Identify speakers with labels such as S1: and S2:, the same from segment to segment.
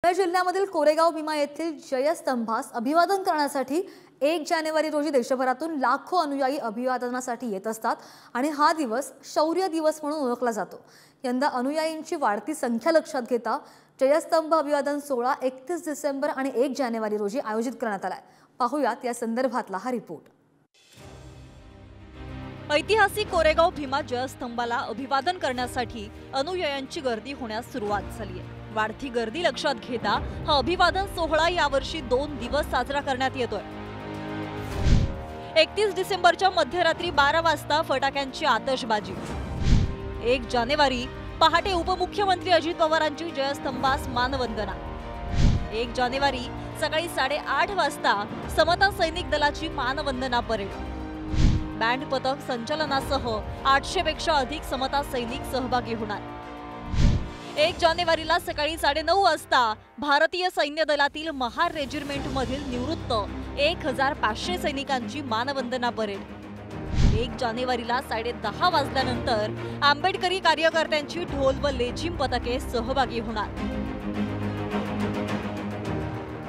S1: पुणे जिल्ह्यामधील कोरेगाव भीमा येथील जयस्तंभास अभिवादन करण्यासाठी 1 जानेवारी रोजी देशभरातून लाखो अनुयायी अभिवादनासाठी येत असतात आणि हा दिवस शौर्य दिवस म्हणून ओळखला जातो। यंदा अनुयायींची वाढती संख्या लक्षात घेता जयस्तंभ अभिवादन सोहळा 31 डिसेंबर आणि 1 जानेवारी रोजी आयोजित करण्यात आलाय। पाहूयात या संदर्भातला हा रिपोर्ट।
S2: ऐतिहासिक कोरेगाव भीमा जयस्तंभाला अभिवादन करण्यासाठी अनुयायांची गर्दी होण्यास सुरुवात झाली आहे। वाढती गर्दी लक्षात घेता हा अभिवादन सोहळा यावर्षी 2 दिवस साजरा करण्यात येतोय। 31 डिसेंबरच्या मध्यरात्री 12 वाजता फटाक्यांची आतषबाजी, 1 जानेवारी पहाटे उपमुख्यमंत्री अजित पवारांची जयस्तंभास मानवंदना, 1 जानेवारी सकाळी 8:30 वाजता समता सैनिक दलाची मानवंदना परेड, बँड पथक संचलनासह 800 पेक्षा अधिक समता सैनिक सहभागी होणार। 1 जानेवारीला सकाळी 9:30 वाजता भारतीय सैन्य दलातील महार रेजिमेंट मधील निवृत्त 1500 सैनिकांची मानवंदना परेड, 1 जानेवारीला 10:30 वाजल्यानंतर आंबेडकरी कार्यकर्त्यांची ढोल व लेझिम पथके सहभागी होणार।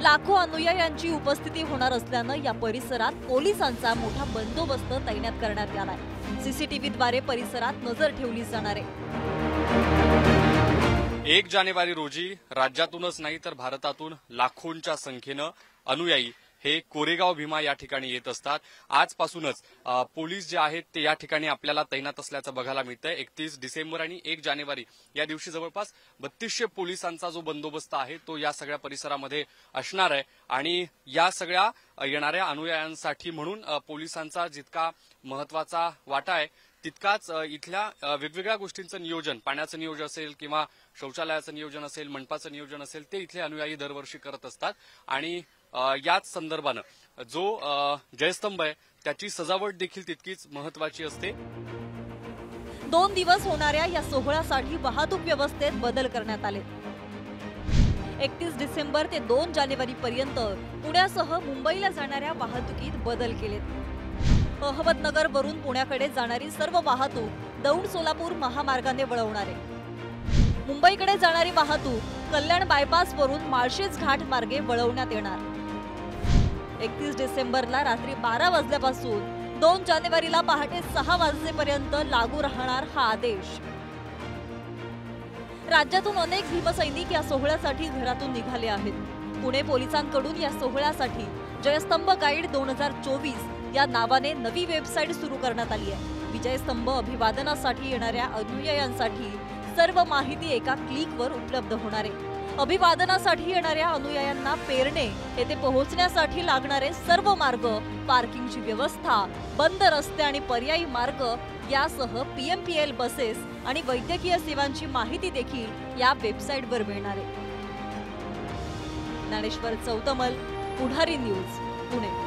S2: लाखो अनुयायांची उपस्थिती होणार असल्यानं या परिसरात पोलिसांचा मोठा बंदोबस्त तैनात करण्यात आलाय। सीसीटीव्हीद्वारे परिसरात नजर ठेवली जाणार आहे।
S3: 1 जानेवारी रोजी राज्यातूनच नाही तर भारतातून लाखोंच्या संख्येनं अनुयायी हे कोरेगाव भीमा या ठिकाणी येत असतात। आजपासूनच पोलीस जे आहेत ते या ठिकाणी आपल्याला तैनात असल्याचं बघायला मिळतंय। 31 डिसेंबर आणि 1 जानेवारी या दिवशी जवळपास 3200 पोलिसांचा जो बंदोबस्त आहे तो या सगळ्या परिसरामध्ये असणार आहे आणि या सगळ्या येणाऱ्या अनुयायांसाठी म्हणून पोलिसांचा जितका महत्वाचा वाटा आहे तितकाच इथल्या वेगवेगळ्या गोष्टींचं नियोजन, पाण्याचं नियोजन असेल किंवा शौचालयाचं नियोजन असेल, मंडपाचं नियोजन असेल, ते इथले अनुयायी दरवर्षी करत असतात आणि याच संदर्भानं जो जयस्तंभ आहे त्याची सजावट देखील तितकीच महत्वाची असते।
S2: 2 दिवस होणाऱ्या या सोहळ्यासाठी वाहतूक व्यवस्थेत बदल करण्यात आले। 31 डिसेंबर ते 2 जानेवारी पर्यंत पुण्यासह मुंबईला जाणाऱ्या वाहतुकीत बदल केलेत। अहमदनगर वरून पुण्याकडे जाणारी सर्व वाहतूक दौंड सोलापूर महामार्गाने वळवणार आहे। मुंबईकडे जाणारी वाहतूक कल्याण बायपास वरून माळशेज घाट मार्गे वळवण्यात येणार। 31 डिसेंबरला रात्री 12 वाजल्यापासून 2 जानेवारीला पहाटे 6 वाजेपर्यंत लागू राहणार हा आदेश। राज्यातून अनेक भीमसैनिक या सोहळ्यासाठी घरातून निघाले आहेत। पुणे पोलिसांकडून या सोहळ्यासाठी जयस्तंभ गाईड 2024 या नावाने नवी वेबसाईट सुरू करण्यात आली आहे। विजयस्तंभ अभिवादनासाठी येणाऱ्या अनुयायांसाठी सर्व माहिती एका क्लिकवर उपलब्ध होणार आहे। अभिवादनासाठी येणाऱ्या अनुयायांना पेरणे येथे पोहोचण्यासाठी लागणारे सर्व मार्ग, पार्किंगची व्यवस्था, बंद रस्ते आणि पर्यायी मार्ग यासह PMPL बसेस आणि वैद्यकीय सेवांची माहिती देखील या वेबसाईटवर मिळणार आहे। ज्ञानेश्वर चौतमल, पुढारी न्यूज, पुणे।